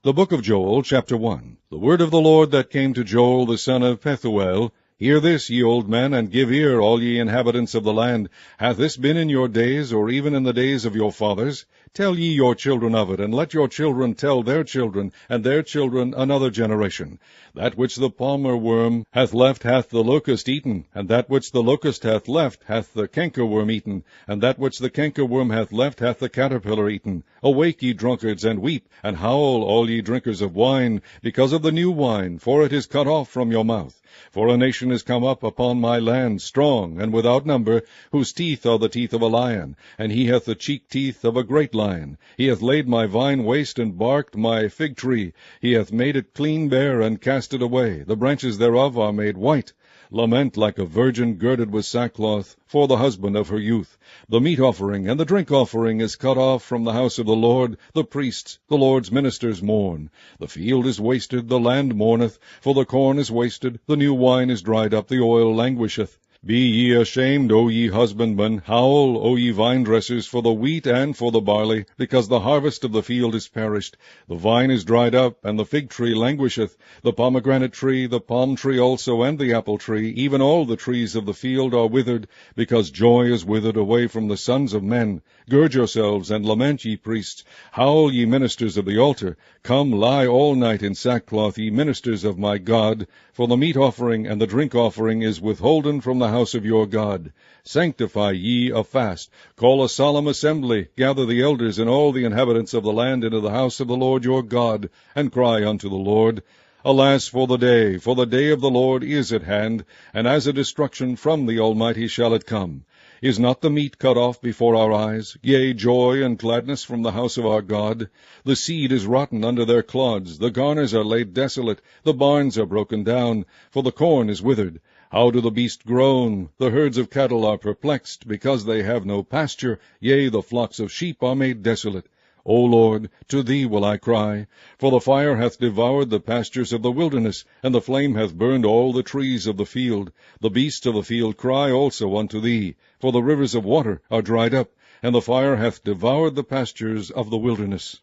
The book of Joel, chapter 1. The word of the Lord that came to Joel the son of Pethuel. Hear this, ye old men, and give ear, all ye inhabitants of the land. Hath this been in your days, or even in the days of your fathers? Tell ye your children of it, and let your children tell their children, and their children another generation. That which the palmer worm hath left hath the locust eaten, and that which the locust hath left hath the cankerworm eaten, and that which the cankerworm hath left hath the caterpillar eaten. Awake, ye drunkards, and weep, and howl, all ye drinkers of wine, because of the new wine, for it is cut off from your mouth. For a nation is come up upon my land, strong, and without number, whose teeth are the teeth of a lion, and he hath the cheek teeth of a great lion. He hath laid my vine waste, and barked my fig tree. He hath made it clean bare, and cast it away. The branches thereof are made white. Lament like a virgin girded with sackcloth for the husband of her youth. The meat offering and the drink offering is cut off from the house of the Lord. The priests, the Lord's ministers, mourn. The field is wasted, the land mourneth, for the corn is wasted, the new wine is dried up, the oil languisheth. Be ye ashamed, O ye husbandmen, howl, O ye vine-dressers, for the wheat and for the barley, because the harvest of the field is perished. The vine is dried up, and the fig tree languisheth, the pomegranate tree, the palm tree also, and the apple tree, even all the trees of the field are withered, because joy is withered away from the sons of men. Gird yourselves, and lament, ye priests. Howl, ye ministers of the altar. Come, lie all night in sackcloth, ye ministers of my God, for the meat offering and the drink offering is withholden from the house of your God. Sanctify ye a fast. Call a solemn assembly. Gather the elders and all the inhabitants of the land into the house of the Lord your God, and cry unto the Lord. Alas for the day of the Lord is at hand, and as a destruction from the Almighty shall it come. Is not the meat cut off before our eyes? Yea, joy and gladness from the house of our God. The seed is rotten under their clods, the garners are laid desolate, the barns are broken down, for the corn is withered. How do the beasts groan? The herds of cattle are perplexed, because they have no pasture. Yea, the flocks of sheep are made desolate. O Lord, to thee will I cry. For the fire hath devoured the pastures of the wilderness, and the flame hath burned all the trees of the field. The beasts of the field cry also unto thee, for the rivers of water are dried up, and the fire hath devoured the pastures of the wilderness.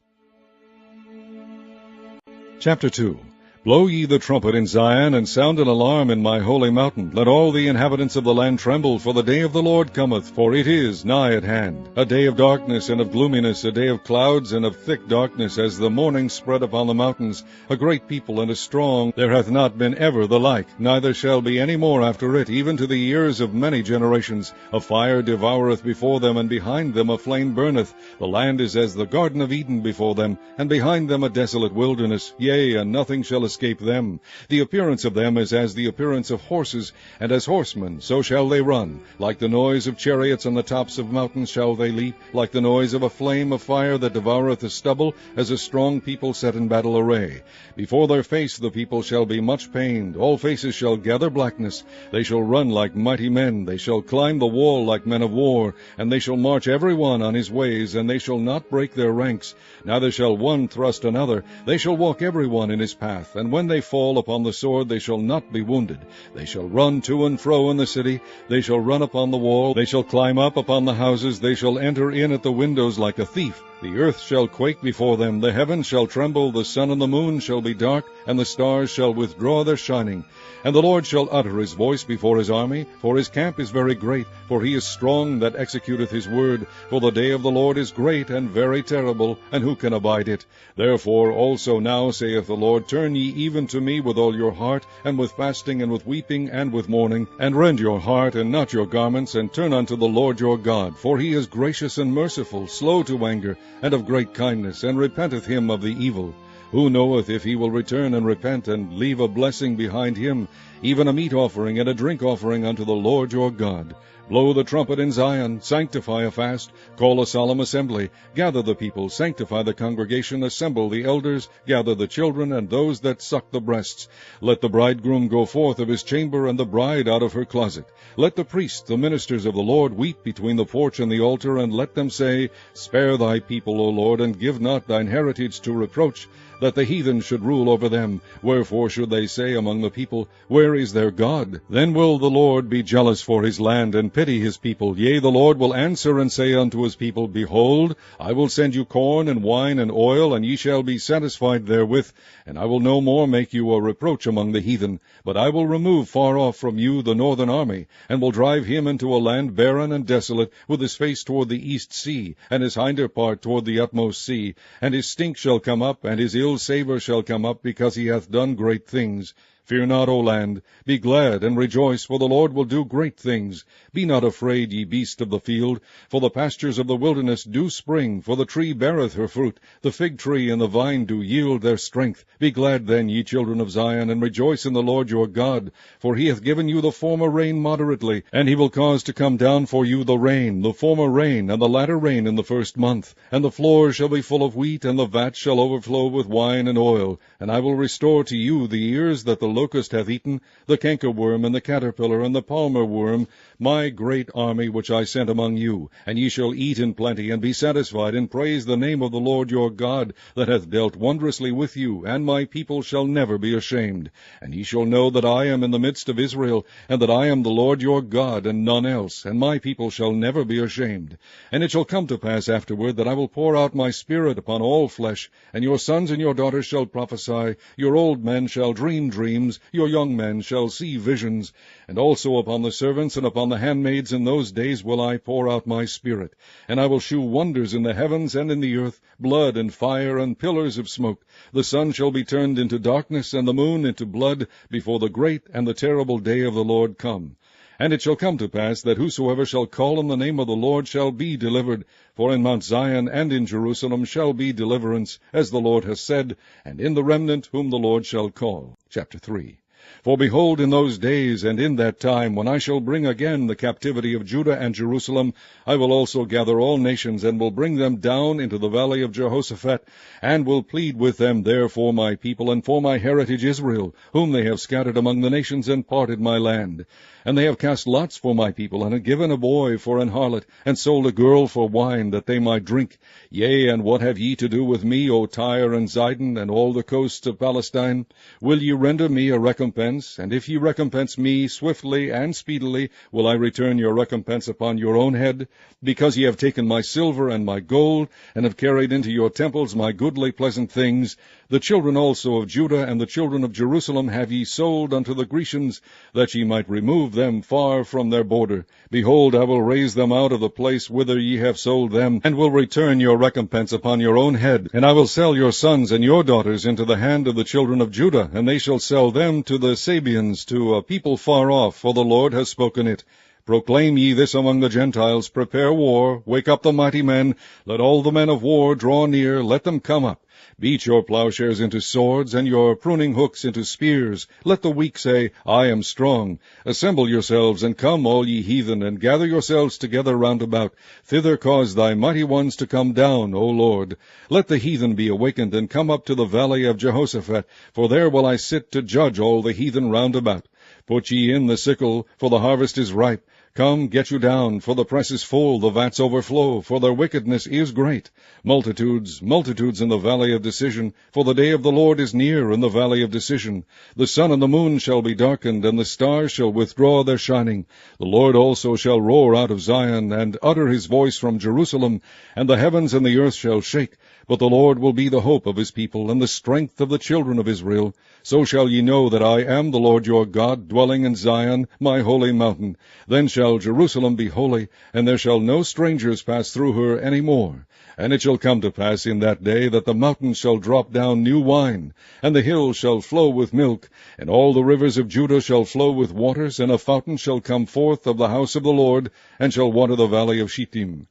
Chapter 2. Blow ye the trumpet in Zion, and sound an alarm in my holy mountain. Let all the inhabitants of the land tremble, for the day of the Lord cometh, for it is nigh at hand. A day of darkness and of gloominess, a day of clouds and of thick darkness, as the morning spread upon the mountains. A great people and a strong, there hath not been ever the like, neither shall be any more after it, even to the years of many generations. A fire devoureth before them, and behind them a flame burneth. The land is as the Garden of Eden before them, and behind them a desolate wilderness. Yea, and nothing shall escape them. The appearance of them is as the appearance of horses, and as horsemen, so shall they run. Like the noise of chariots on the tops of mountains shall they leap, like the noise of a flame of fire that devoureth the stubble, as a strong people set in battle array. Before their face the people shall be much pained, all faces shall gather blackness. They shall run like mighty men, they shall climb the wall like men of war, and they shall march every one on his ways, and they shall not break their ranks, neither shall one thrust another. They shall walk every one in his path, and when they fall upon the sword they shall not be wounded. They shall run to and fro in the city, they shall run upon the wall, they shall climb up upon the houses, they shall enter in at the windows like a thief. The earth shall quake before them, the heavens shall tremble, the sun and the moon shall be dark, and the stars shall withdraw their shining. And the Lord shall utter his voice before his army, for his camp is very great, for he is strong that executeth his word. For the day of the Lord is great and very terrible, and who can abide it? Therefore also now, saith the Lord, turn ye even to me with all your heart, and with fasting, and with weeping, and with mourning, and rend your heart, and not your garments, and turn unto the Lord your God. For he is gracious and merciful, slow to anger, and of great kindness, and repenteth him of the evil. Who knoweth if he will return and repent, and leave a blessing behind him, even a meat offering and a drink offering unto the Lord your God? Blow the trumpet in Zion, sanctify a fast, call a solemn assembly, gather the people, sanctify the congregation, assemble the elders, gather the children, and those that suck the breasts. Let the bridegroom go forth of his chamber, and the bride out of her closet. Let the priests, the ministers of the Lord, weep between the porch and the altar, and let them say, Spare thy people, O Lord, and give not thine heritage to reproach, that the heathen should rule over them. Wherefore should they say among the people, Where is their God? Then will the Lord be jealous for his land, and pity his people. Yea, the Lord will answer and say unto his people, Behold, I will send you corn and wine and oil, and ye shall be satisfied therewith, and I will no more make you a reproach among the heathen. But I will remove far off from you the northern army, and will drive him into a land barren and desolate, with his face toward the east sea, and his hinder part toward the utmost sea. And his stink shall come up, and his ill savour shall come up, because he hath done great things. Fear not, O land, be glad and rejoice, for the Lord will do great things. Be not afraid, ye beasts of the field, for the pastures of the wilderness do spring, for the tree beareth her fruit, the fig tree and the vine do yield their strength. Be glad then, ye children of Zion, and rejoice in the Lord your God, for he hath given you the former rain moderately, and he will cause to come down for you the rain, the former rain, and the latter rain in the first month. And the floors shall be full of wheat, and the vats shall overflow with wine and oil. And I will restore to you the ears that the locust hath eaten, the cankerworm, and the caterpillar, and the palmer worm, my great army which I sent among you. And ye shall eat in plenty, and be satisfied, and praise the name of the Lord your God, that hath dealt wondrously with you, and my people shall never be ashamed. And ye shall know that I am in the midst of Israel, and that I am the Lord your God, and none else, and my people shall never be ashamed. And it shall come to pass afterward, that I will pour out my spirit upon all flesh, and your sons and your daughters shall prophesy, your old men shall dream dreams, your young men shall see visions. And also upon the servants and upon the handmaids in those days will I pour out my spirit. And I will shew wonders in the heavens and in the earth, blood and fire and pillars of smoke. The sun shall be turned into darkness, and the moon into blood, before the great and the terrible day of the Lord come. And it shall come to pass that whosoever shall call on the name of the Lord shall be delivered. For in Mount Zion and in Jerusalem shall be deliverance, as the Lord hath said, and in the remnant whom the Lord shall call. Chapter 3. For behold, in those days and in that time, when I shall bring again the captivity of Judah and Jerusalem, I will also gather all nations, and will bring them down into the valley of Jehoshaphat, and will plead with them there for my people, and for my heritage Israel, whom they have scattered among the nations, and parted my land. And they have cast lots for my people, and have given a boy for an harlot, and sold a girl for wine, that they might drink. Yea, and what have ye to do with me, O Tyre and Zidon, and all the coasts of Palestine? Will ye render me a recompense? And if ye recompense me swiftly and speedily, will I return your recompense upon your own head? Because ye have taken my silver and my gold, and have carried into your temples my goodly pleasant things. The children also of Judah and the children of Jerusalem have ye sold unto the Grecians, that ye might remove them far from their border. Behold, I will raise them out of the place whither ye have sold them, and will return your recompense upon your own head. And I will sell your sons and your daughters into the hand of the children of Judah, and they shall sell them to the Sabeans, to a people far off, for the Lord has spoken it. Proclaim ye this among the Gentiles, prepare war, wake up the mighty men, let all the men of war draw near, let them come up. Beat your plowshares into swords, and your pruning hooks into spears. Let the weak say, I am strong. Assemble yourselves, and come, all ye heathen, and gather yourselves together round about. Thither cause thy mighty ones to come down, O Lord. Let the heathen be awakened, and come up to the valley of Jehoshaphat, for there will I sit to judge all the heathen round about. Put ye in the sickle, for the harvest is ripe. Come, get you down, for the press is full, the vats overflow, for their wickedness is great. Multitudes, multitudes in the valley of decision, for the day of the Lord is near in the valley of decision. The sun and the moon shall be darkened, and the stars shall withdraw their shining. The Lord also shall roar out of Zion, and utter his voice from Jerusalem, and the heavens and the earth shall shake. But the Lord will be the hope of his people, and the strength of the children of Israel. So shall ye know that I am the Lord your God, dwelling in Zion, my holy mountain. Then shall Jerusalem be holy, and there shall no strangers pass through her any more. And it shall come to pass in that day that the mountains shall drop down new wine, and the hills shall flow with milk, and all the rivers of Judah shall flow with waters, and a fountain shall come forth of the house of the Lord, and shall water the valley of Shittim.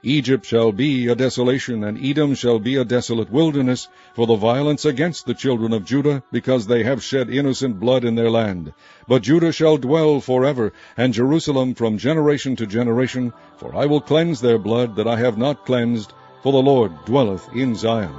Egypt shall be a desolation, and Edom shall be a desolate wilderness, for the violence against the children of Judah, because they have shed innocent blood in their land. But Judah shall dwell forever, and Jerusalem from generation to generation, for I will cleanse their blood that I have not cleansed, for the Lord dwelleth in Zion.